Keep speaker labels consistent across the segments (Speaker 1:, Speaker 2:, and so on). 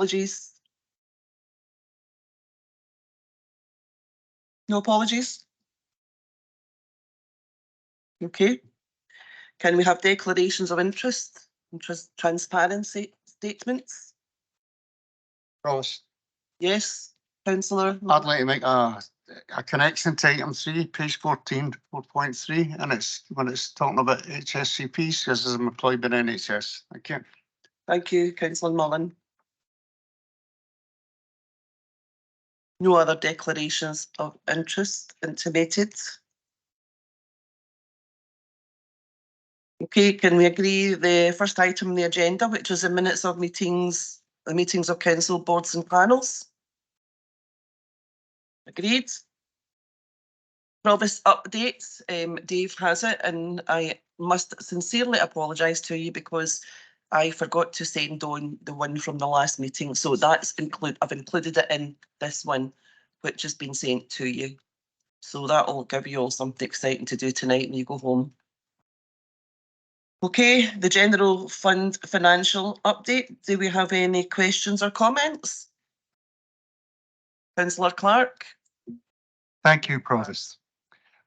Speaker 1: Apologies? No apologies? Okay. Can we have declarations of interest transparency statements?
Speaker 2: Provost.
Speaker 1: Yes, Councillor.
Speaker 2: I'd like to make a connection to item 3, page 14, 4.3, and it's when it's talking about HSCPs, because I'm employed by the NHS. Thank you.
Speaker 1: Thank you, Councillor Mullen. No other declarations of interest intimated. Okay, can we agree the first item on the agenda, which is the minutes of meetings, the meetings of council boards and panels? Agreed. Provost updates, Dave has it, and I must sincerely apologise to you because I forgot to send on the one from the last meeting. So that's I've included it in this one, which has been sent to you. So that will give you all something exciting to do tonight when you go home. Okay, the general fund financial update. Do we have any questions or comments? Councillor Clark.
Speaker 3: Thank you, Provost.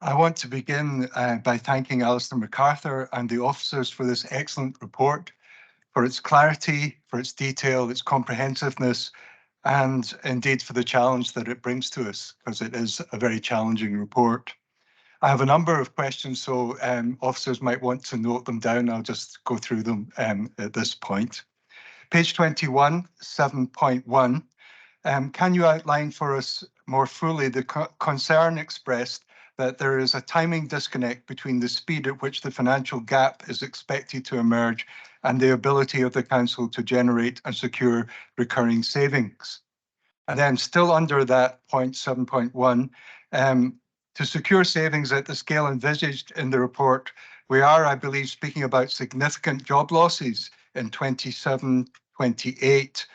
Speaker 3: I want to begin by thanking Alistair MacArthur and the officers for this excellent report, for its clarity, for its detail, its comprehensiveness, and indeed for the challenge that it brings to us, because it is a very challenging report. I have a number of questions, so officers might want to note them down. I'll just go through them at this point. Page 21, 7.1. Can you outline for us more fully the concern expressed that there is a timing disconnect between the speed at which the financial gap is expected to emerge and the ability of the council to generate and secure recurring savings? And then still under that point 7.1, to secure savings at the scale envisaged in the report, we are, I believe, speaking about significant job losses in 27, 28.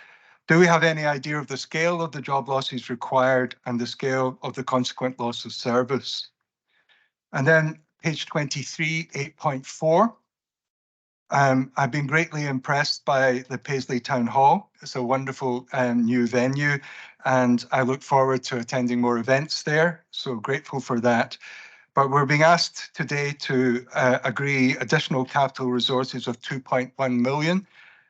Speaker 3: Do we have any idea of the scale of the job losses required and the scale of the consequent loss of service? And then page 23, 8.4. I've been greatly impressed by the Paisley Town Hall. It's a wonderful new venue, and I look forward to attending more events there. So grateful for that. But we're being asked today to agree additional capital resources of 2.1 million.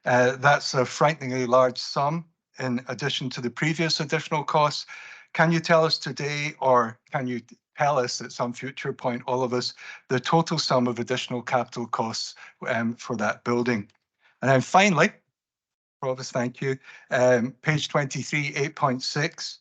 Speaker 3: That's a frighteningly large sum in addition to the previous additional costs. Can you tell us today, or can you tell us at some future point, all of us, the total sum of additional capital costs for that building? And then finally, Provost, thank you, page 23, 8.6.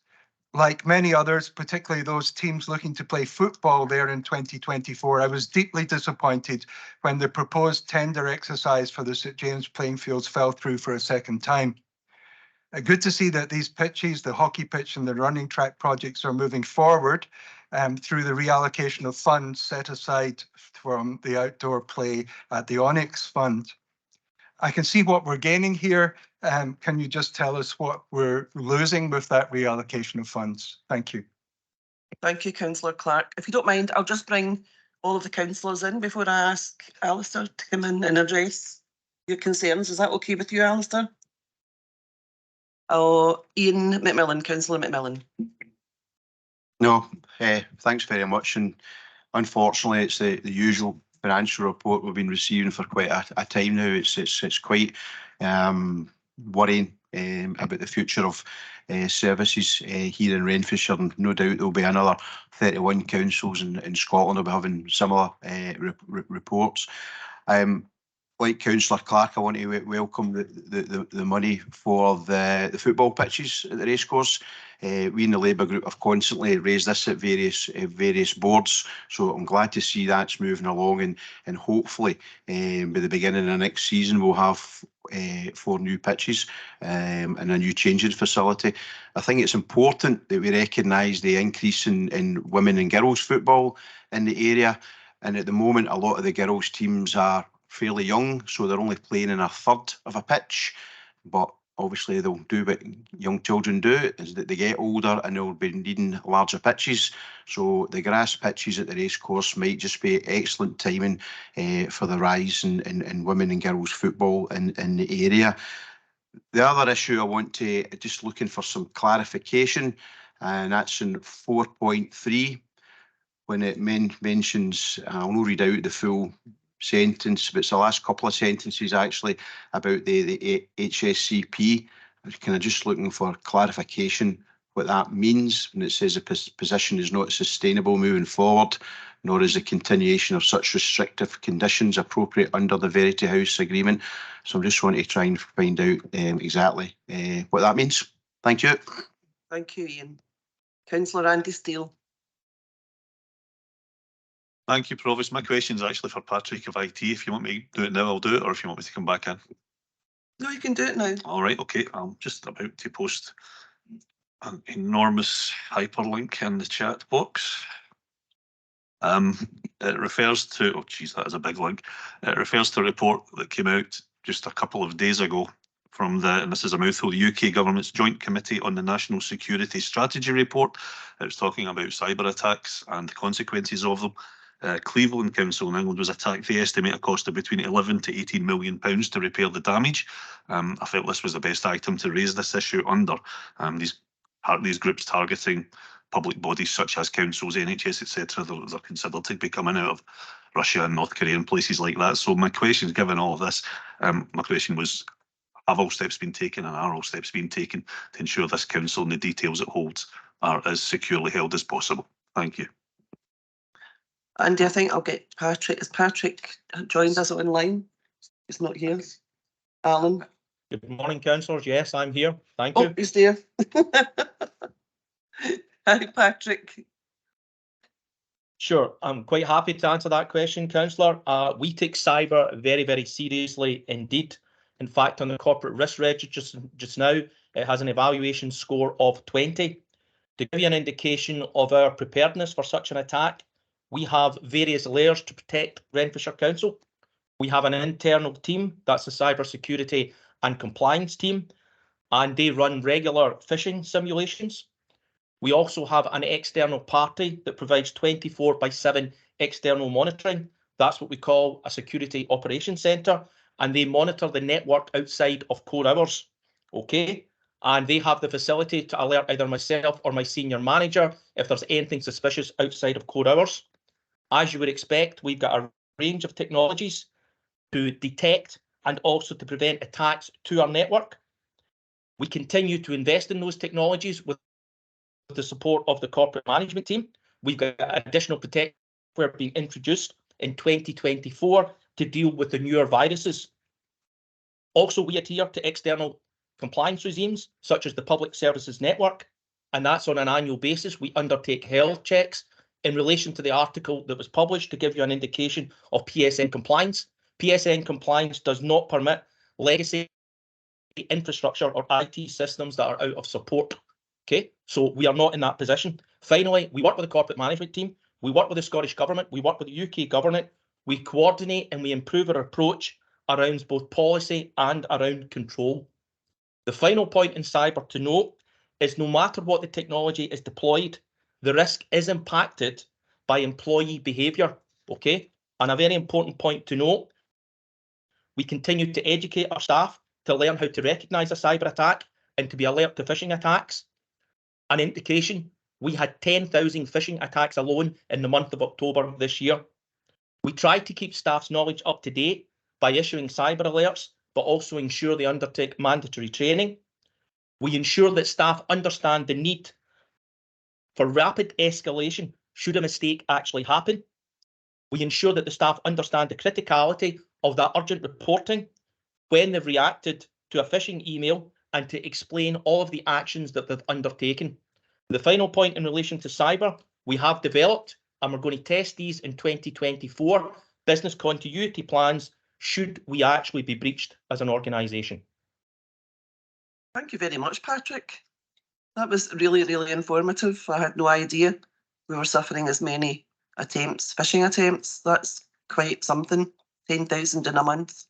Speaker 3: Like many others, particularly those teams looking to play football there in 2024, I was deeply disappointed when the proposed tender exercise for the St James playing fields fell through for a second time. Good to see that these pitches, the hockey pitch and the running track projects, are moving forward through the reallocation of funds set aside from the outdoor play at the Onyx Fund. I can see what we're gaining here. Can you just tell us what we're losing with that reallocation of funds? Thank you.
Speaker 1: Thank you, Councillor Clark. If you don't mind, I'll just bring all of the councillors in before I ask Alistair to come in and address your concerns. Is that okay with you, Alistair? Oh, Ian McMillan, Councillor McMillan.
Speaker 4: No, thanks very much. And unfortunately, it's the usual financial report we've been receiving for quite a time now. It's quite worrying about the future of services here in Renfrewshire, and no doubt there'll be another 31 councils in Scotland will be having similar reports. Like Councillor Clark, I want to welcome the money for the football pitches at the racecourse. We in the Labour group have constantly raised this at various boards, so I'm glad to see that's moving along, and hopefully by the beginning of next season we'll have 4 new pitches and a new changing facility. I think it's important that we recognise the increase in women and girls football in the area, and at the moment a lot of the girls teams are fairly young, so they're only playing in a third of a pitch, but obviously they'll do what young children do, is that they get older and they'll be needing larger pitches. So the grass pitches at the racecourse might just be excellent timing for the rise in women and girls football in the area. The other issue I want to, just looking for some clarification, and that's in 4.3, when it mentions, I'll not read out the full sentence, but it's the last couple of sentences actually about the HSCP. I'm kind of just looking for clarification what that means when it says the position is not sustainable moving forward, nor is the continuation of such restrictive conditions appropriate under the Verity House agreement. So I just want to try and find out exactly what that means. Thank you.
Speaker 1: Thank you, Ian. Councillor Andy Steele.
Speaker 5: Thank you, Provost. My question is actually for Patrick of IT. If you want me to do it now, I'll do it, or if you want me to come back in.
Speaker 1: No, you can do it now.
Speaker 5: All right, okay. I'm just about to post an enormous hyperlink in the chat box. It refers to, oh geez, that is a big link. It refers to a report that came out just a couple of days ago from the, and this is a mouthful, the UK Government's Joint Committee on the National Security Strategy Report. It was talking about cyber attacks and the consequences of them. Cleveland Council in England was attacked. They estimate a cost of between 11 to 18 million pounds to repair the damage. I felt this was the best item to raise this issue under. These groups targeting public bodies such as councils, NHS, etc. They're considered to be coming out of Russia and North Korea and places like that. So my question, given all of this, my question was, have all steps been taken and are all steps being taken to ensure this council and the details it holds are as securely held as possible? Thank you.
Speaker 1: Andy, I think I'll get Patrick. Has Patrick joined us online? He's not here. Alan?
Speaker 6: Good morning, councillors. Yes, I'm here. Thank
Speaker 1: Oh,
Speaker 6: you.
Speaker 1: he's there. Hi, Patrick.
Speaker 6: Sure, I'm quite happy to answer that question, councillor. We take cyber very, very seriously indeed. In fact, on the corporate risk register just now, it has an evaluation score of 20. To give you an indication of our preparedness for such an attack, we have various layers to protect Renfrewshire Council. We have an internal team, that's the cyber security and compliance team, and they run regular phishing simulations. We also have an external party that provides 24/7 external monitoring. That's what we call a security operations centre, and they monitor the network outside of core hours. Okay, and they have the facility to alert either myself or my senior manager if there's anything suspicious outside of core hours. As you would expect, we've got a range of technologies to detect and also to prevent attacks to our network. We continue to invest in those technologies with the support of the corporate management team. We've got additional protection being introduced in 2024 to deal with the newer viruses. Also, we adhere to external compliance regimes, such as the Public Services Network, and that's on an annual basis. We undertake health checks in relation to the article that was published to give you an indication of PSN compliance. PSN compliance does not permit legacy infrastructure or IT systems that are out of support. Okay, so we are not in that position. Finally, we work with the corporate management team, we work with the Scottish Government, we work with the UK Government, we coordinate and we improve our approach around both policy and around control. The final point in cyber to note is no matter what the technology is deployed, the risk is impacted by employee behaviour, okay? And a very important point to note, we continue to educate our staff to learn how to recognise a cyber attack and to be alert to phishing attacks. An indication, we had 10,000 phishing attacks alone in the month of October this year. We try to keep staff's knowledge up to date by issuing cyber alerts, but also ensure they undertake mandatory training. We ensure that staff understand the need for rapid escalation should a mistake actually happen. We ensure that the staff understand the criticality of that urgent reporting when they've reacted to a phishing email and to explain all of the actions that they've undertaken. The final point in relation to cyber, we have developed, and we're going to test these in 2024, business continuity plans should we actually be breached as an organisation.
Speaker 1: Thank you very much, Patrick. That was really, really informative. I had no idea we were suffering as many attempts, phishing attempts. That's quite something, 10,000 in a month.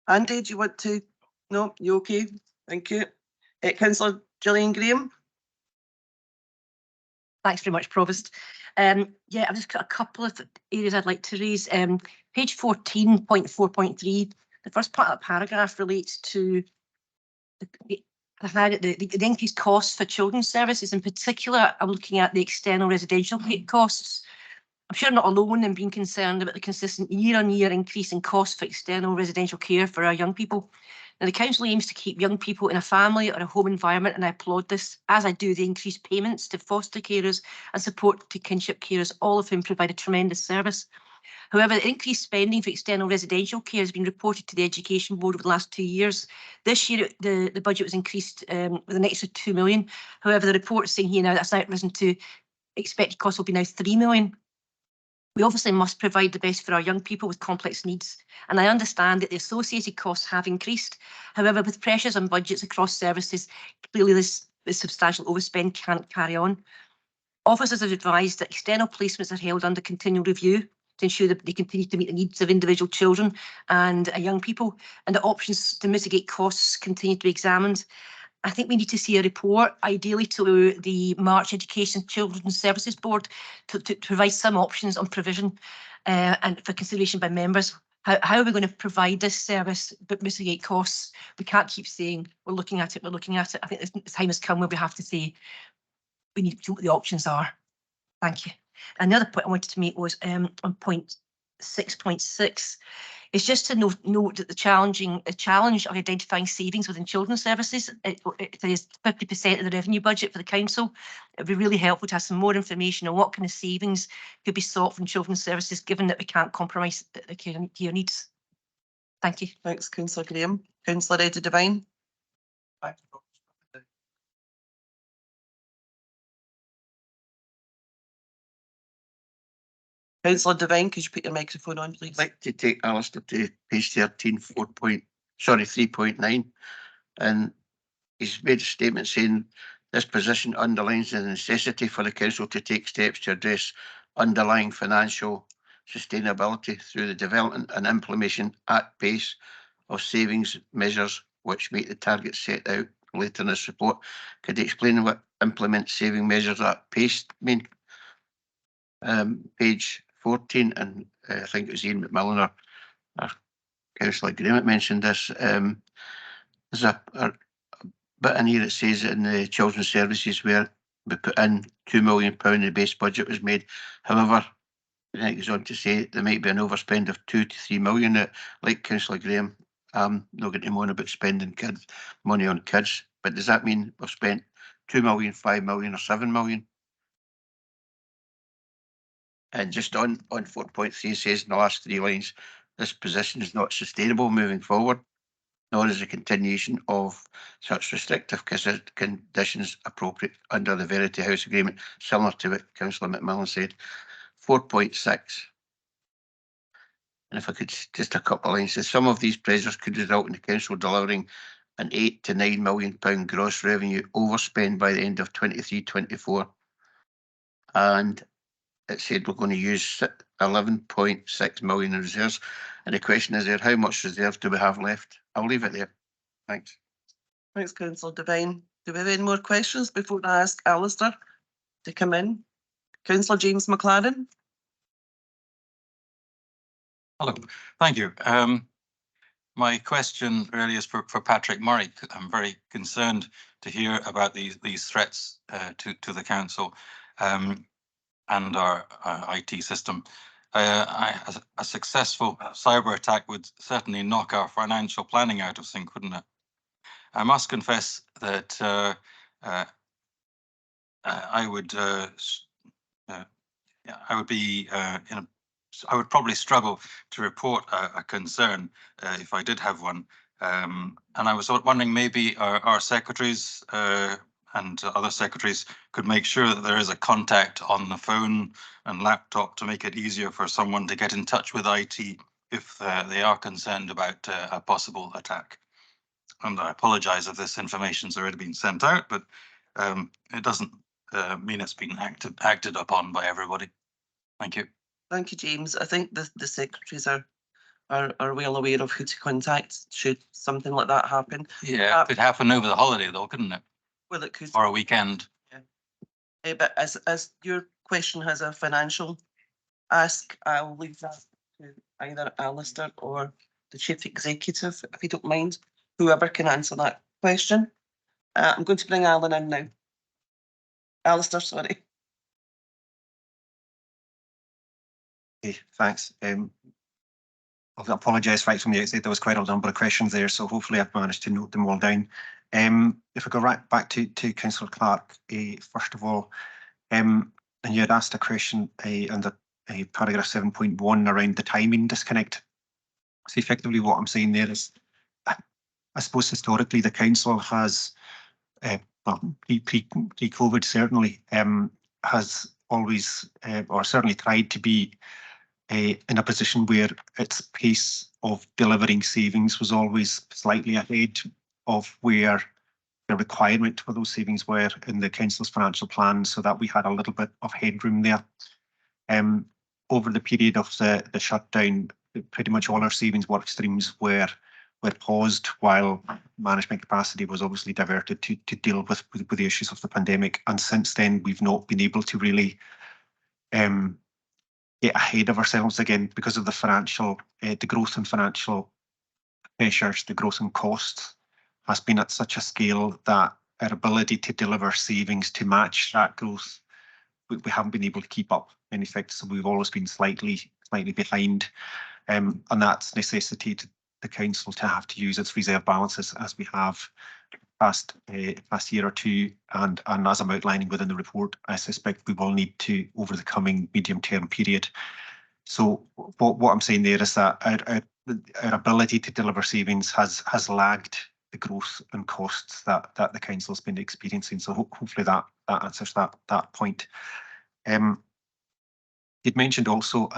Speaker 1: Andy, do you want to? No, you okay? Thank you. Councillor Gillian Graham.
Speaker 7: Thanks very much, Provost. Yeah, I've just got a couple of areas I'd like to raise. Page 14.4.3, the first part of the paragraph relates to the increased costs for children's services. In particular, I'm looking at the external residential costs. I'm sure I'm not alone in being concerned about the consistent year-on-year increase in costs for external residential care for our young people. Now, the council aims to keep young people in a family or a home environment, and I applaud this, as I do the increased payments to foster carers and support to kinship carers, all of whom provide a tremendous service. However, the increased spending for external residential care has been reported to the Education Board over the last 2 years. This year, the budget was increased with an extra 2 million. However, the report is saying here now that's now risen to expected cost will be now 3 million. We obviously must provide the best for our young people with complex needs, and I understand that the associated costs have increased. However, with pressures on budgets across services, clearly this substantial overspend can't carry on. Officers have advised that external placements are held under continual review to ensure that they continue to meet the needs of individual children and young people, and that options to mitigate costs continue to be examined. I think we need to see a report, ideally to the March Education Children's Services Board, to provide some options on provision and for consideration by members. How are we going to provide this service but mitigate costs? We can't keep saying we're looking at it, we're looking at it. I think the time has come where we have to say we need to know what the options are. Thank you. And the other point I wanted to make was on point 6.6. It's just to note that the challenge of identifying savings within children's services, it is 50% of the revenue budget for the council. It'd be really helpful to have some more information on what kind of savings could be sought from children's services, given that we can't compromise the care needs. Thank you.
Speaker 1: Thanks, Councillor Graham. Councillor Eddie Devine. Councillor Devine, could you put your microphone on, please?
Speaker 8: I'd like to take Alistair to page 13, 3.9, and he's made a statement saying this position underlines the necessity for the council to take steps to address underlying financial sustainability through the development and implementation at pace of savings measures which meet the targets set out later in this report. Could you explain what implement saving measures at pace mean? Page 14, and I think it was Ian McMillan or Councillor Graham mentioned this. There's a bit in here that says in the children's services where we put in £2 million the base budget was made. However, I think it goes on to say there might be an overspend of 2 to 3 million. That, like Councillor Graham, not going to moan about spending money on kids, but does that mean we've spent 2 million, 5 million or 7 million? And just on 4.3 says in the last 3 lines, this position is not sustainable moving forward, nor is a continuation of such restrictive conditions appropriate under the Verity House Agreement, similar to what Councillor McMillan said. 4.6. And if I could just a couple of lines, says some of these pressures could result in the council delivering an £8 to £9 million gross revenue overspend by the end of 23-24. And it said we're going to use 11.6 million in reserves. And the question is there, how much reserve do we have left? I'll leave it there. Thanks.
Speaker 1: Thanks, Councillor Devine. Do we have any more questions before I ask Alistair to come in? Councillor James MacLaren.
Speaker 9: Hello, thank you. My question really is for Patrick Murray. I'm very concerned to hear about these threats to the council and our IT system. A successful cyber attack would certainly knock our financial planning out of sync, wouldn't it? I must confess that I would probably struggle to report a concern if I did have one. And I was wondering maybe our secretaries and other secretaries could make sure that there is a contact on the phone and laptop to make it easier for someone to get in touch with IT if they are concerned about a possible attack. And I apologise if this information's already been sent out, but it doesn't mean it's been acted upon by everybody. Thank you.
Speaker 1: Thank you, James. I think the secretaries are well aware of who to contact should something like that happen.
Speaker 9: Yeah, it could happen over the holiday though, couldn't it?
Speaker 1: Well, it could.
Speaker 9: Or a weekend.
Speaker 1: Yeah. But as your question has a financial ask, I'll leave that to either Alistair or the Chief Executive, if you don't mind. Whoever can answer that question. I'm going to bring Alan in now. Alistair, sorry.
Speaker 10: Okay, thanks. I'll apologise right from the outset. There was quite a number of questions there, so hopefully I've managed to note them all down. If I go right back to Councillor Clark, first of all, and you had asked a question under paragraph 7.1 around the timing disconnect. So effectively what I'm saying there is, I suppose historically the council has, pre-COVID certainly, has always, or certainly tried to be in a position where its pace of delivering savings was always slightly ahead of where the requirement for those savings were in the council's financial plan, so that we had a little bit of headroom there. Over the period of the shutdown, pretty much all our savings work streams were paused while management capacity was obviously diverted to deal with the issues of the pandemic. And since then, we've not been able to really get ahead of ourselves again because of the financial, the growth in financial pressures, the growth in costs has been at such a scale that our ability to deliver savings to match that growth, we haven't been able to keep up in effect. So we've always been slightly behind, and that's necessitated the council to have to use its reserve balances as we have past year or two, and as I'm outlining within the report, I suspect we will need to over the coming medium-term period. So what I'm saying there is that our ability to deliver savings has lagged the growth and costs that the council's been experiencing. So hopefully that answers that point. You'd mentioned also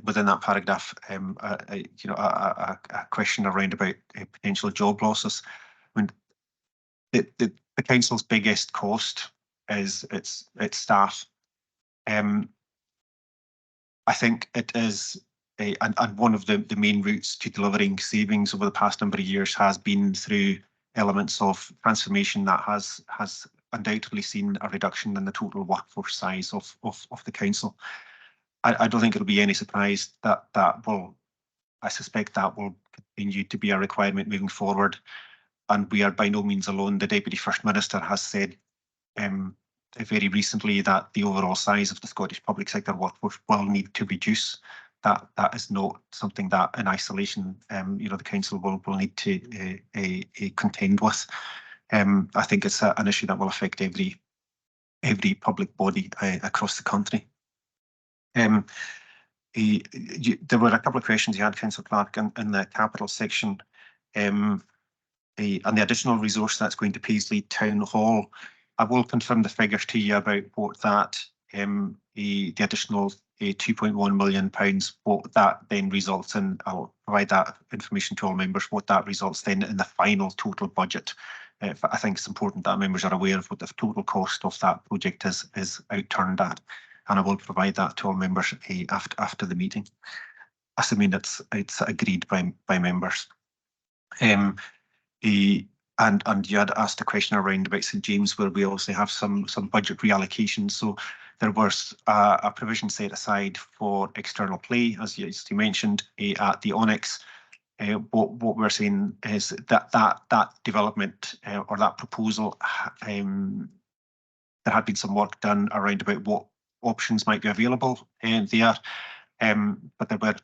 Speaker 10: within that paragraph, a question around about potential job losses. I mean, the council's biggest cost is its staff. I think it is, and one of the main routes to delivering savings over the past number of years has been through elements of transformation that has undoubtedly seen a reduction in the total workforce size of the council. I don't think it'll be any surprise that I suspect that will continue to be a requirement moving forward. And we are by no means alone. The Deputy First Minister has said very recently that the overall size of the Scottish public sector workforce will need to reduce. That is not something that in isolation, the council will need to contend with. I think it's an issue that will affect every public body across the country. There were a couple of questions you had, Councillor Clark, in the capital section. And the additional resource that's going to Paisley Town Hall, I will confirm the figures to you about what that, the additional £2.1 million, what that then results in. I'll provide that information to all members, what that results then in the final total budget. I think it's important that members are aware of what the total cost of that project is outturned at, and I will provide that to all members after the meeting, assuming it's agreed by members. And you had asked a question around about St James, where we also have some budget reallocation. So there was a provision set aside for external play, as you mentioned, at the Onyx. What we're saying is that development or that proposal, there had been some work done around about what options might be available there, but there were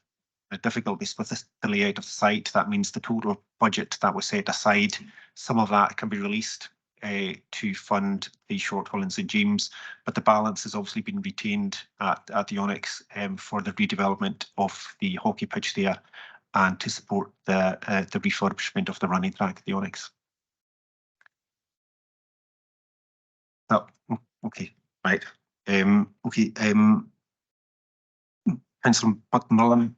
Speaker 10: difficulties with the layout of the site. That means the total budget that was set aside, some of that can be released to fund the shortfall in St James, but the balance has obviously been retained at the Onyx for the redevelopment of the hockey pitch there and to support the refurbishment of the running track at the Onyx. Oh, okay, right. Okay, Councillor McMillan,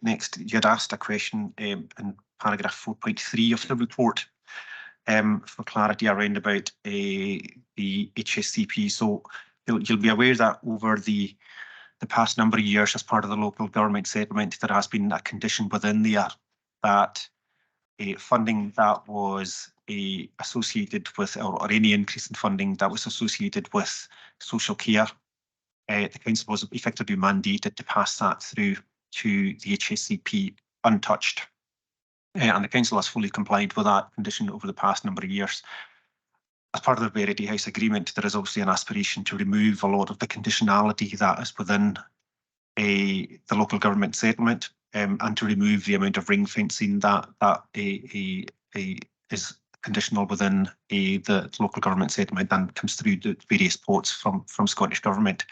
Speaker 10: next, you had asked a question in paragraph 4.3 of the report for clarity around about the HSCP. So you'll be aware that over the past number of years, as part of the local government settlement, there has been a condition within there that funding that was associated with, or any increase in funding that was associated with social care, the council was effectively mandated to pass that through to the HSCP untouched. and the council has fully complied with that condition over the past number of years. As part of the Verity House agreement, there is obviously an aspiration to remove a lot of the conditionality that is within the local government settlement, and to remove the amount of ring fencing that is conditional within the local government settlement and comes through the various pots from Scottish Government.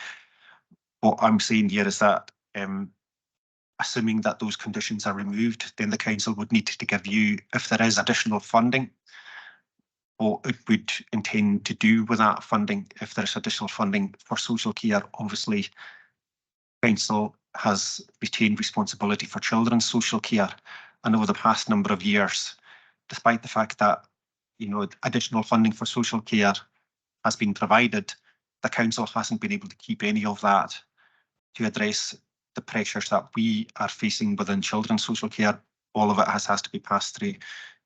Speaker 10: What I'm saying here is that assuming that those conditions are removed, then the council would need to give you, if there is additional funding, what it would intend to do with that funding. If there's additional funding for social care, obviously council has retained responsibility for children's social care, and over the past number of years, despite the fact that additional funding for social care has been provided, the council hasn't been able to keep any of that to address the pressures that we are facing within children's social care. All of it has to be passed through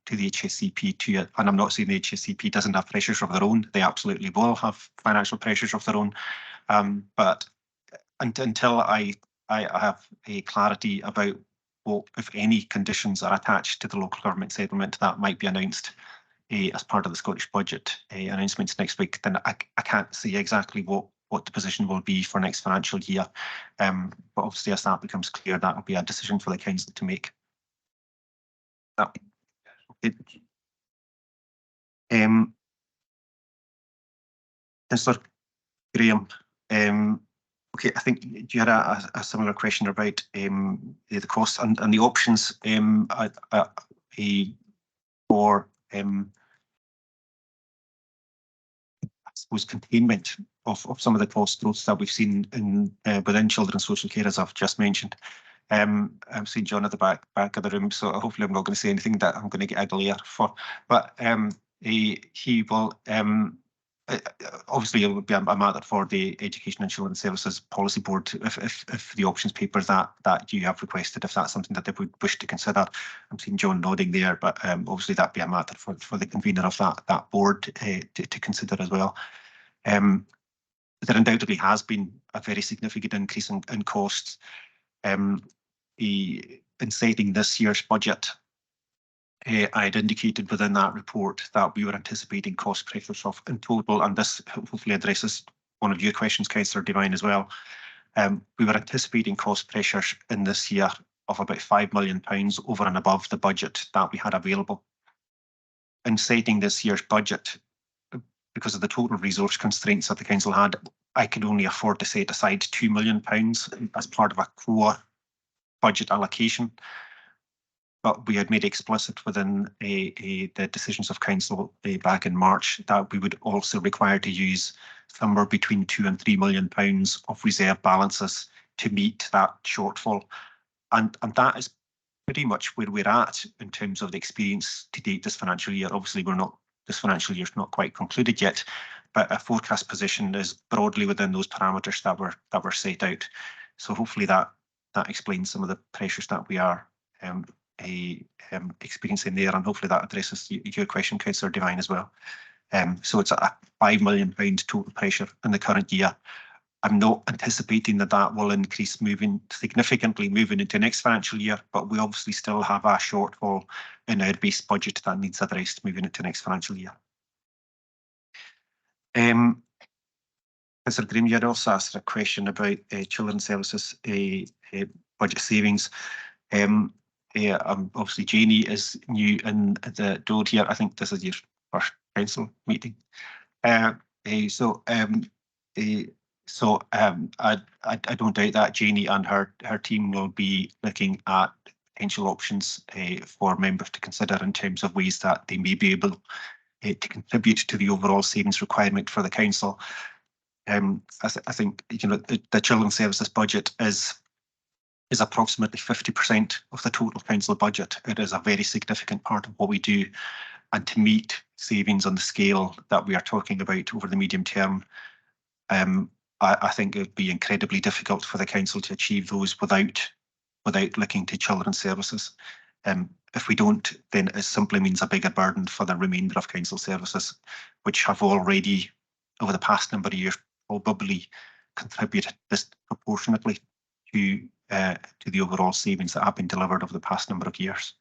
Speaker 10: to the HSCP and I'm not saying the HSCP doesn't have pressures of their own. They absolutely will have financial pressures of their own. But until I have a clarity about what, if any, conditions are attached to the local government settlement that might be announced as part of the Scottish budget announcements next week, then I can't see exactly what the position will be for next financial year. But obviously, as that becomes clear, that will be a decision for the council to make. Councillor Graham, okay, I think you had a similar question about the costs and the options for I suppose containment of some of the cost growths that we've seen in within children's social care, as I've just mentioned. I'm seeing John at the back of the room, so hopefully I'm not going to say anything that I'm going to get a glare for. But he will obviously it would be a matter for the Education and Children's Services Policy Board if the options papers that you have requested, if that's something that they would wish to consider. I'm seeing John nodding there, but obviously that'd be a matter for the convener of that board to consider as well. There undoubtedly has been a very significant increase in costs. In setting this year's budget, I had indicated within that report that we were anticipating cost pressures of in total, and this hopefully addresses one of your questions, Councillor Devine, as well. We were anticipating cost pressures in this year of about £5 million over and above the budget that we had available. In setting this year's budget, because of the total resource constraints that the council had, I could only afford to set aside £2 million as part of a core budget allocation. But we had made explicit within the decisions of council back in March that we would also require to use somewhere between £2 and £3 million of reserve balances to meet that shortfall. And that is pretty much where we're at in terms of the experience to date this financial year. Obviously, this financial year is not quite concluded yet, but a forecast position is broadly within those parameters that were set out. So hopefully that explains some of the pressures that we are experiencing there, and hopefully that addresses your question, Councillor Devine, as well. So it's a £5 million total pressure in the current year. I'm not anticipating that will increase significantly moving into next financial year, but we obviously still have a shortfall in our base budget that needs addressed moving into next financial year. Councillor Graham, you had also asked a question about children's services budget savings. Obviously Janie is new in the door here. I think this is your first council meeting. I don't doubt that Janie and her team will be looking at potential options for members to consider in terms of ways that they may be able to contribute to the overall savings requirement for the council. I think the children's services budget is approximately 50% of the total council budget. It is a very significant part of what we do, and to meet savings on the scale that we are talking about over the medium term, I think it would be incredibly difficult for the council to achieve those without looking to children's services. If we don't, then it simply means a bigger burden for the remainder of council services, which have already, over the past number of years, probably contributed disproportionately to the overall savings that have been delivered over the past number of years.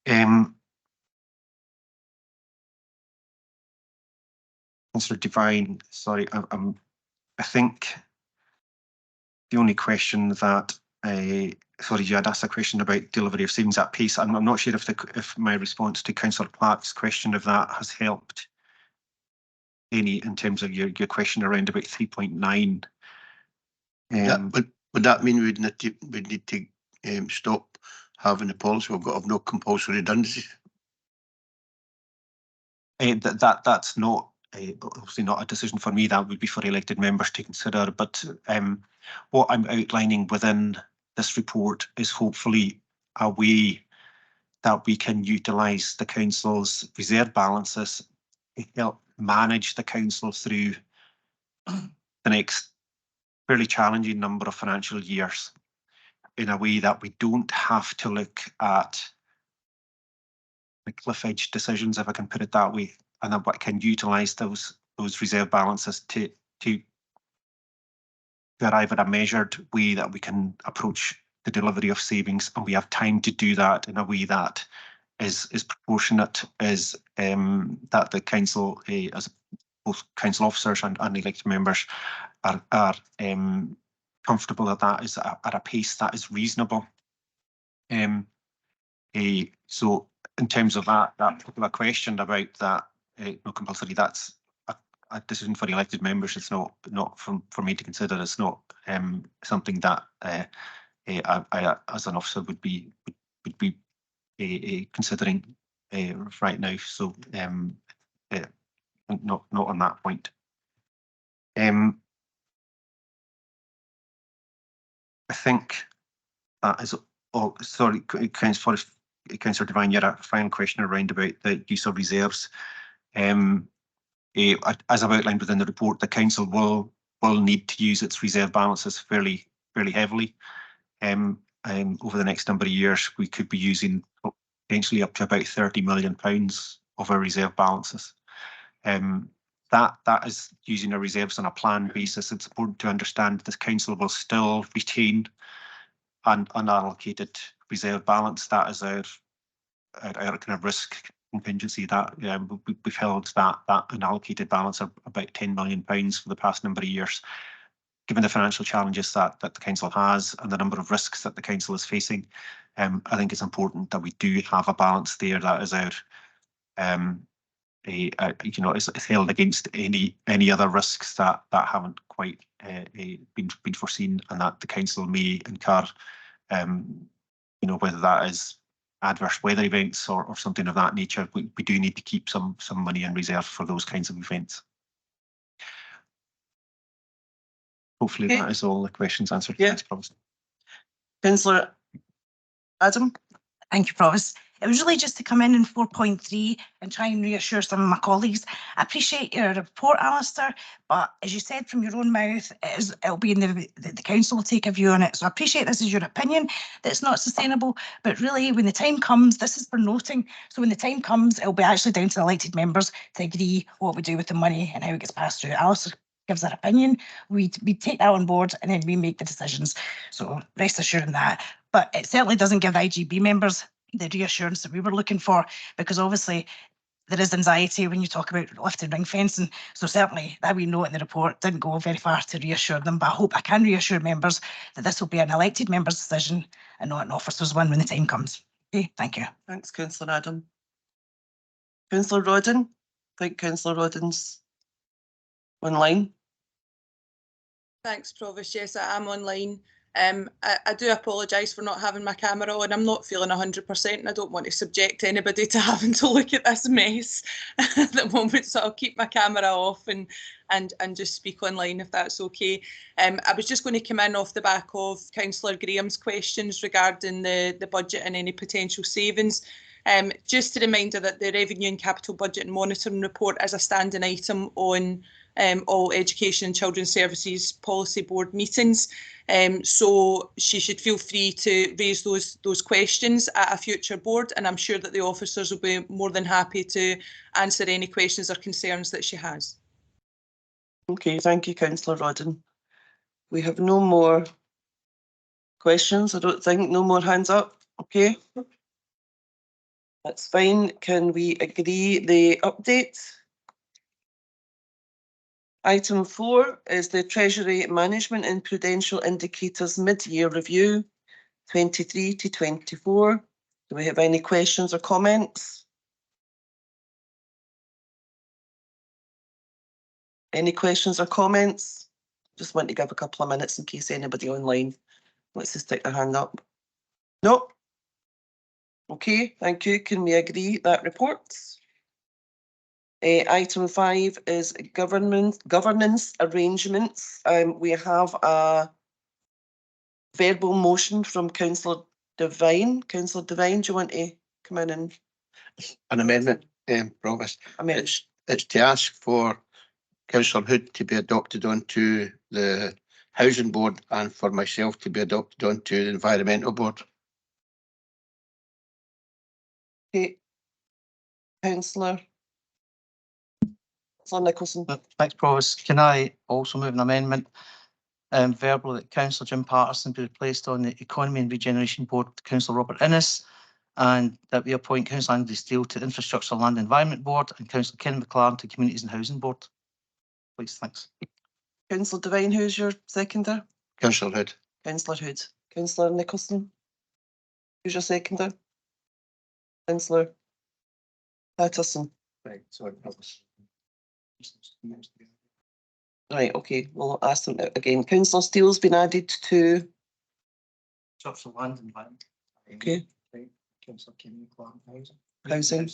Speaker 10: Councillor Devine, sorry, I think the only question that sorry, you had asked a question about delivery of savings at pace. I'm not sure if my response to Councillor Clark's question, if that has helped any in terms of your question around about 3.9.
Speaker 8: Would that mean we'd need to stop having the policy? We've got to have no compulsory redundancy.
Speaker 10: That's not obviously not a decision for me. That would be for elected members to consider. But what I'm outlining within this report is hopefully a way that we can utilise the council's reserve balances to help manage the council through the next fairly challenging number of financial years in a way that we don't have to look at the cliff edge decisions, if I can put it that way, and that we can utilise those reserve balances to arrive at a measured way that we can approach the delivery of savings, and we have time to do that in a way that is proportionate, is that the council, as both council officers and elected members, are comfortable that is at a pace that is reasonable. So in terms of that particular question about that, no compulsory, that's a decision for elected members. It's not for me to consider. It's not something that I as an officer would be considering right now. So not on that point. I think that is all. Sorry, Councillor Devine, you had a final question around about the use of reserves. As I've outlined within the report, the council will need to use its reserve balances fairly heavily. Over the next number of years, we could be using potentially up to about £30 million of our reserve balances. That is using our reserves on a planned basis. It's important to understand this council will still retain an unallocated reserve balance. That is our kind of risk contingency. That we've held that unallocated balance of about £10 million for the past number of years. Given the financial challenges that the council has and the number of risks that the council is facing, I think it's important that we do have a balance there that is our is held against any other risks that haven't quite been foreseen, and that the council may incur, whether that is adverse weather events or something of that nature. We do need to keep some money in reserve for those kinds of events. Hopefully that is all the questions answered.
Speaker 1: Yeah.
Speaker 10: Thanks, Provost.
Speaker 1: Councillor Adam.
Speaker 11: Thank you, Provost. It was really just to come in 4.3 and try and reassure some of my colleagues. I appreciate your report, Alistair, but as you said from your own mouth, it'll be in the council will take a view on it. So I appreciate this is your opinion, that it's not sustainable, but really when the time comes, this is for noting. So when the time comes, it'll be actually down to the elected members to agree what we do with the money and how it gets passed through. Alistair gives that opinion. We take that on board and then we make the decisions. So rest assured on that. But it certainly doesn't give IGB members the reassurance that we were looking for, because obviously there is anxiety when you talk about lifting ring fencing. So certainly that we note in the report didn't go very far to reassure them, but I hope I can reassure members that this will be an elected member's decision and not an officer's one when the time comes. Okay, thank you.
Speaker 1: Thanks, Councillor Adam. Councillor Rodden. I think Councillor Rodden's online.
Speaker 12: Thanks, Provost. Yes, I am online. I do apologise for not having my camera on. I'm not feeling 100% and I don't want to subject anybody to having to look at this mess at the moment, so I'll keep my camera off and just speak online if that's okay. I was just going to come in off the back of Councillor Graham's questions regarding the budget and any potential savings. Just a reminder that the Revenue and Capital Budget and Monitoring Report is a standing item on all Education and Children's Services Policy Board meetings. So she should feel free to raise those questions at a future board, and I'm sure that the officers will be more than happy to answer any questions or concerns that she has.
Speaker 1: Okay, thank you, Councillor Rodden. We have no more questions, I don't think, no more hands up. Okay. That's fine. Can we agree the update? Item 4 is the Treasury Management and Prudential Indicators Mid-Year Review, 23 to 24. Do we have any questions or comments? Any questions or comments? Just want to give a couple of minutes in case anybody online wants to stick their hand up. No? Okay, thank you. Can we agree that report? Item 5 is governance arrangements. We have a verbal motion from Councillor Devine. Councillor Devine, do you want to come in and
Speaker 8: An amendment, Provost.
Speaker 1: amend?
Speaker 8: It's to ask for Councillor Hood to be adopted onto the Housing Board and for myself to be adopted onto the Environmental Board.
Speaker 1: Okay. Councillor. Councillor Nicolson.
Speaker 13: Thanks, Provost. Can I also move an amendment verbally that Councillor Jim Patterson be replaced on the Economy and Regeneration Board to Councillor Robert Innes, and that we appoint Councillor Andy Steele to Infrastructure Land Environment Board and Councillor Ken MacLaren to Communities and Housing Board. Please, thanks.
Speaker 1: Councillor Devine, who's your seconder?
Speaker 8: Councillor Hood.
Speaker 1: Councillor Hood. Councillor Nicolson. Who's your seconder? Councillor Patterson.
Speaker 2: Right, sorry, Provost.
Speaker 1: Right, okay, we'll ask them again. Councillor Steele's been added to.
Speaker 13: Infrastructure Land Environment.
Speaker 1: Okay.
Speaker 13: Councillor Ken MacLaren, Housing.
Speaker 1: Housing.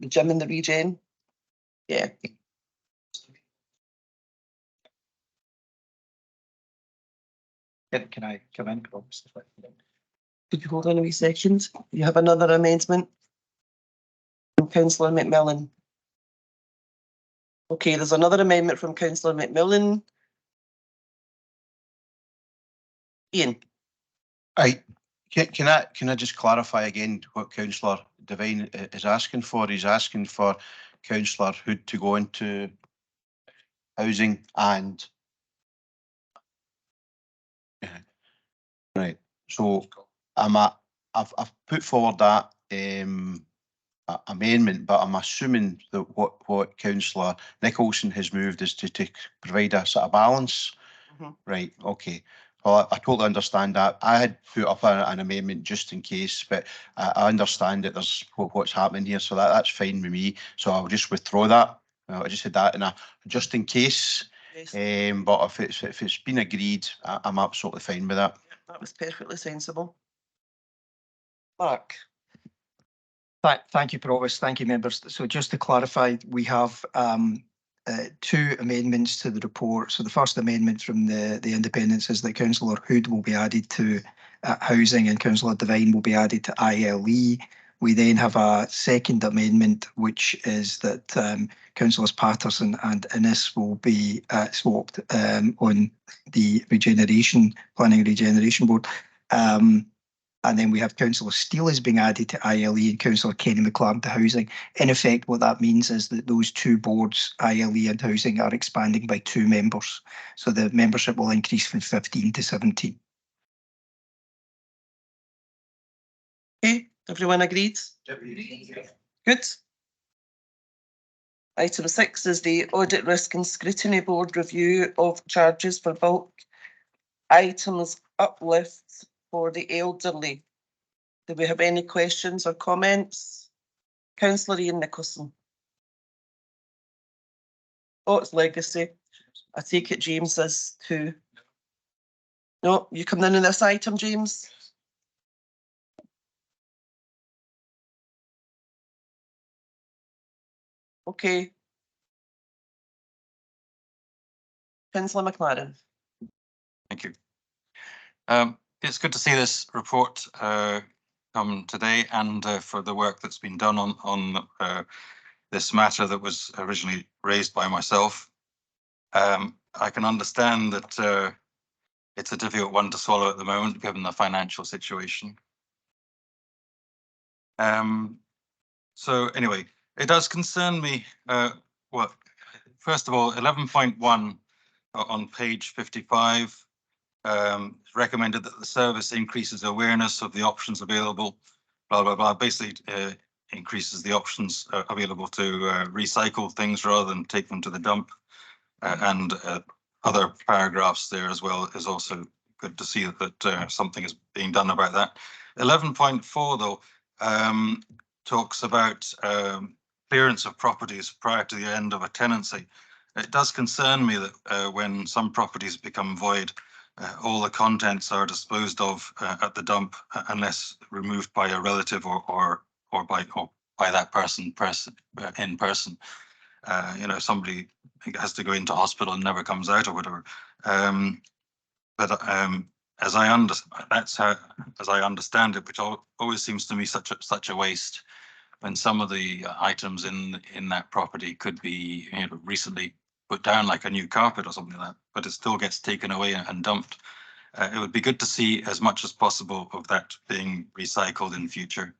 Speaker 1: Jim in the regen. Yeah.
Speaker 13: Can I come in, Provost?
Speaker 1: Could you hold on a wee second? You have another amendment from Councillor McMillan. Okay, there's another amendment from Councillor McMillan. Ian.
Speaker 4: Can I just clarify again what Councillor Devine is asking for? He's asking for Councillor Hood to go into housing and right. So I've put forward that amendment, but I'm assuming that what Councillor Nicolson has moved is to provide a sort of balance. Right. Okay. Well, I totally understand that. I had put up an amendment just in case, but I understand that there's what's happening here, so that's fine with me. So I'll just withdraw that. I just had that in a just in case.
Speaker 1: Yes.
Speaker 4: But if it's been agreed, I'm absolutely fine with that.
Speaker 1: That was perfectly sensible. Mark.
Speaker 14: Thank you, Provost. Thank you, members. So just to clarify, we have two amendments to the report. So the first amendment from the independents is that Councillor Hood will be added to housing and Councillor Devine will be added to ILE. We then have a second amendment, which is that Councillors Patterson and Innes will be swapped on the Planning and Regeneration Board. And then we have Councillor Steele is being added to ILE and Councillor Kenny MacLaren to Housing. In effect, what that means is that those two boards, ILE and Housing, are expanding by 2 members. So the membership will increase from 15 to 17.
Speaker 1: Okay, everyone agreed? Good. Item 6 is the Audit, Risk and Scrutiny Board review of charges for bulk items uplift for the elderly. Do we have any questions or comments? Councillor Ian Nicolson. Oh, it's legacy. I take it James is too. No, you come in on this item, James? Okay. Councillor MacLaren.
Speaker 9: Thank you. It's good to see this report come today, and for the work that's been done on this matter that was originally raised by myself. I can understand that it's a difficult one to swallow at the moment, given the financial situation. So anyway, it does concern me. Well, first of all, 11.1 on page 55. recommended that the service increases awareness of the options available, blah, blah, blah, basically increases the options available to recycle things rather than take them to the dump. And other paragraphs there as well is also good to see that something is being done about that. 11.4 though talks about clearance of properties prior to the end of a tenancy. It does concern me that when some properties become void, all the contents are disposed of at the dump unless removed by a relative or by that person in person. You know, somebody has to go into hospital and never comes out or whatever. As I understand it, which always seems to me such a waste, when some of the items in that property could be, you know, recently put down, like a new carpet or something like that, but it still gets taken away and dumped. It would be good to see as much as possible of that being recycled in future.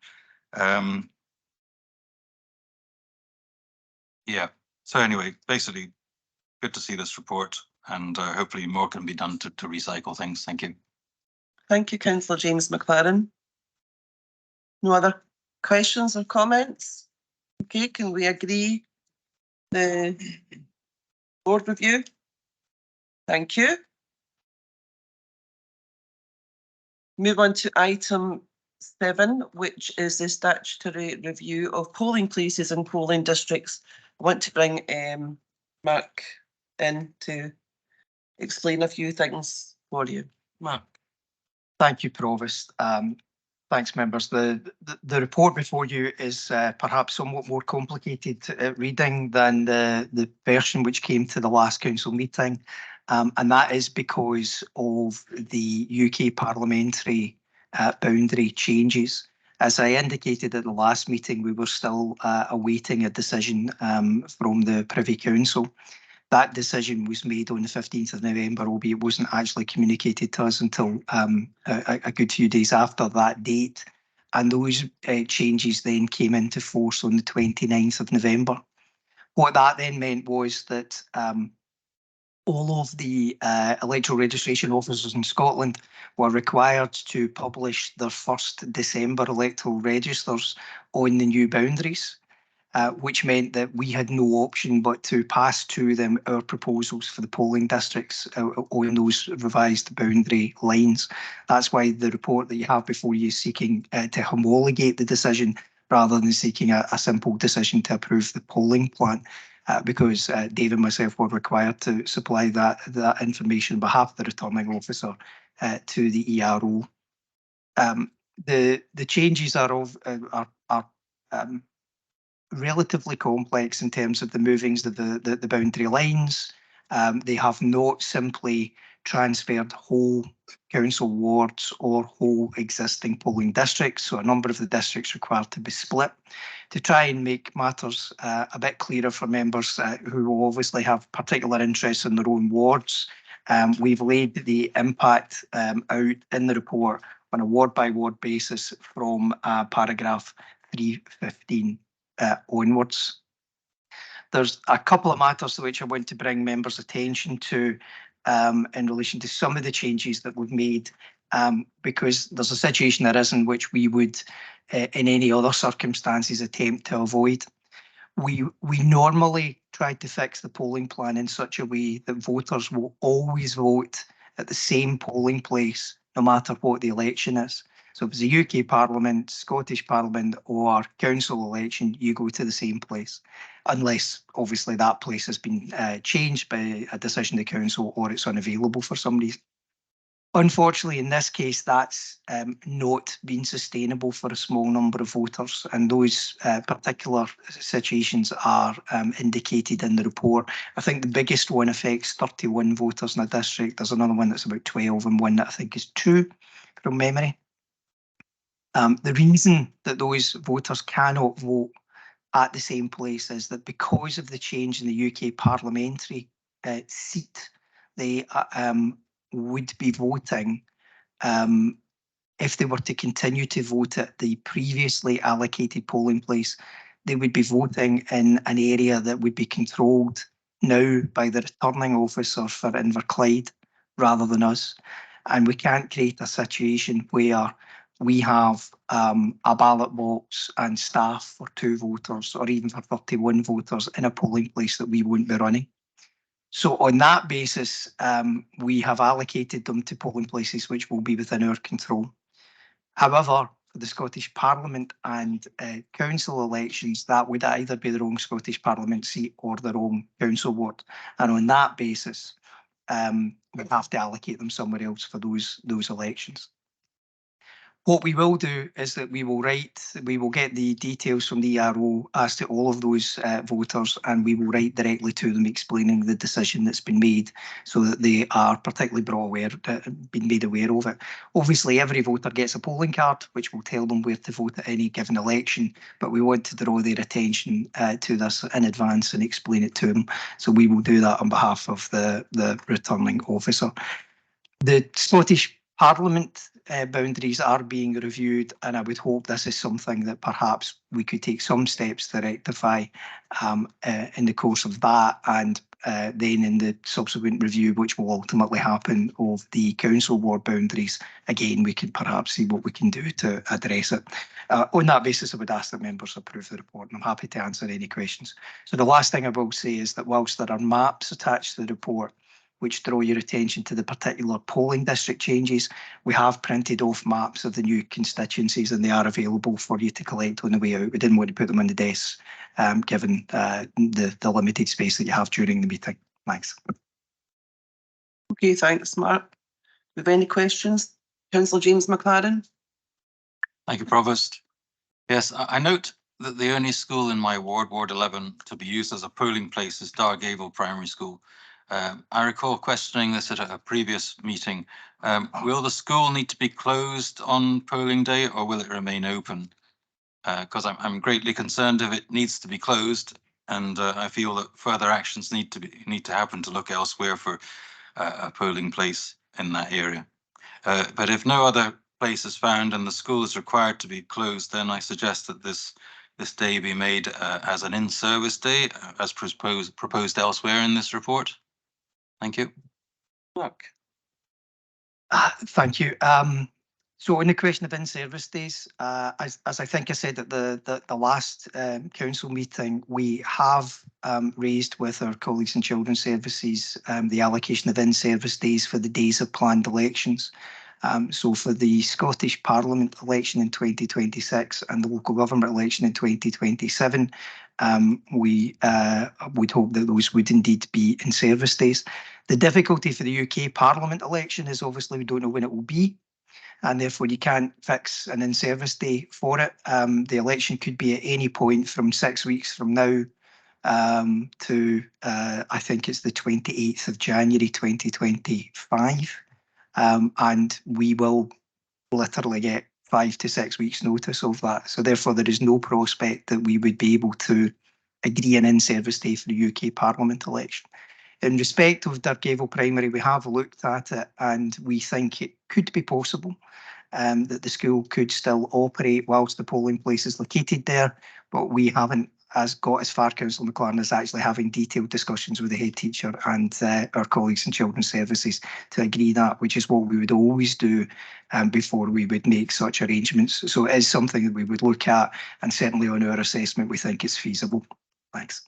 Speaker 9: Yeah. So anyway, basically, good to see this report, and hopefully more can be done to recycle things. Thank you.
Speaker 1: Thank you, Councillor James McLaren. No other questions or comments? Okay, can we agree the board review? Thank you. Move on to item 7, which is the statutory review of polling places and polling districts. I want to bring Mark in to explain a few things for you. Mark.
Speaker 14: Thank you, Provost. Thanks, members. The report before you is perhaps somewhat more complicated reading than the version which came to the last council meeting, and that is because of the UK parliamentary boundary changes. As I indicated at the last meeting, we were still awaiting a decision from the Privy Council. That decision was made on the 15th of November, albeit it wasn't actually communicated to us until a good few days after that date. And those changes then came into force on the 29th of November. What that then meant was that all of the electoral registration officers in Scotland were required to publish their 1st December electoral registers on the new boundaries. Which meant that we had no option but to pass to them our proposals for the polling districts on those revised boundary lines. That's why the report that you have before you is seeking to homologate the decision rather than seeking a simple decision to approve the polling plan, because Dave and myself were required to supply that information on behalf of the returning officer to the ERO. The changes are relatively complex in terms of the movings of the boundary lines. They have not simply transferred whole council wards or whole existing polling districts, so a number of the districts required to be split. To try and make matters a bit clearer for members who will obviously have particular interests in their own wards, we've laid the impact out in the report on a ward-by-ward basis from paragraph 315 onwards. There's a couple of matters to which I want to bring members' attention to in relation to some of the changes that we've made, because there's a situation there is in which we would, in any other circumstances, attempt to avoid. We normally try to fix the polling plan in such a way that voters will always vote at the same polling place, no matter what the election is. So if it's a UK Parliament, Scottish Parliament or council election, you go to the same place, unless obviously that place has been changed by a decision of the council or it's unavailable for some reason. Unfortunately, in this case, that's not been sustainable for a small number of voters, and those particular situations are indicated in the report. I think the biggest one affects 31 voters in a district. There's another one that's about 12 and one that I think is 2 from memory. The reason that those voters cannot vote at the same place is that because of the change in the UK parliamentary seat, they would be voting, if they were to continue to vote at the previously allocated polling place, they would be voting in an area that would be controlled now by the returning officer for Inverclyde rather than us. And we can't create a situation where we have a ballot box and staff for 2 voters or even for 31 voters in a polling place that we won't be running. So on that basis, we have allocated them to polling places which will be within our control. However, for the Scottish Parliament and council elections, that would either be their own Scottish Parliament seat or their own council ward. And on that basis, we have to allocate them somewhere else for those elections. What we will do is that we will get the details from the ERO as to all of those voters, and we will write directly to them explaining the decision that's been made so that they are particularly been made aware of it. Obviously, every voter gets a polling card, which will tell them where to vote at any given election, but we want to draw their attention to this in advance and explain it to them. So we will do that on behalf of the returning officer. The Scottish Parliament boundaries are being reviewed, and I would hope this is something that perhaps we could take some steps to rectify in the course of that, and then in the subsequent review, which will ultimately happen, of the council ward boundaries. Again, we could perhaps see what we can do to address it. On that basis, I would ask that members approve the report, and I'm happy to answer any questions. So the last thing I will say is that whilst there are maps attached to the report which draw your attention to the particular polling district changes, we have printed off maps of the new constituencies, and they are available for you to collect on the way out. We didn't want to put them on the desks, given the limited space that you have during the meeting. Thanks.
Speaker 1: Okay, thanks, Mark. Have any questions? Councillor James MacLaren.
Speaker 9: Thank you, Provost. Yes, I note that the only school in my ward, Ward 11, to be used as a polling place is Dargaville Primary School. I recall questioning this at a previous meeting. Will the school need to be closed on polling day, or will it remain open? Because I'm greatly concerned if it needs to be closed, and I feel that further actions need to happen to look elsewhere for a polling place in that area. But if no other place is found and the school is required to be closed, then I suggest that this day be made as an in-service day, as proposed elsewhere in this report. Thank you.
Speaker 1: Mark.
Speaker 14: Thank you. So on the question of in-service days, as I think I said at the last council meeting, we have raised with our colleagues in Children's Services the allocation of in-service days for the days of planned elections. So for the Scottish Parliament election in 2026 and the local government election in 2027, we would hope that those would indeed be in-service days. The difficulty for the UK Parliament election is obviously we don't know when it will be, and therefore you can't fix an in-service day for it. The election could be at any point from 6 weeks from now to I think it's the 28th of January 2025. And we will literally get 5 to 6 weeks notice of that. So therefore there is no prospect that we would be able to agree an in-service day for the UK Parliament election. In respect of Dargaville Primary, we have looked at it and we think it could be possible that the school could still operate whilst the polling place is located there, but we haven't got as far, Councillor McLaren, as actually having detailed discussions with the head teacher and our colleagues in Children's Services to agree that, which is what we would always do before we would make such arrangements. So it is something that we would look at, and certainly on our assessment, we think it's feasible. Thanks.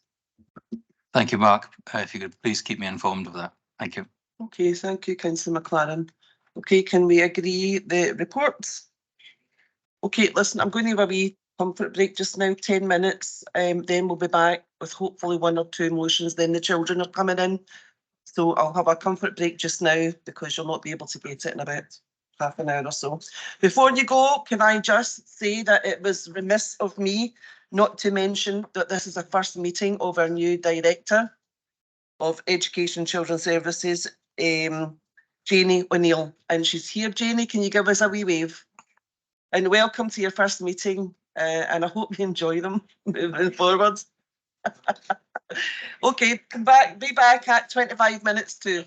Speaker 9: Thank you, Mark. If you could please keep me informed of that. Thank you.
Speaker 1: Okay, thank you, Councillor McLaren. Okay, can we agree the reports? Okay, listen, I'm going to have a wee comfort break just now, 10 minutes. Then we'll be back with hopefully 1 or 2 motions. Then the children are coming in. So I'll have a comfort break just now because you'll not be able to get it in about half an hour or so. Before you go, can I just say that it was remiss of me not to mention that this is the first meeting of our new Director of Education and Children's Services, Janie O'Neill. And she's here. Janie, can you give us a wee wave? And welcome to your first meeting. And I hope you enjoy them moving forward. Okay, come back, be back at 25 minutes to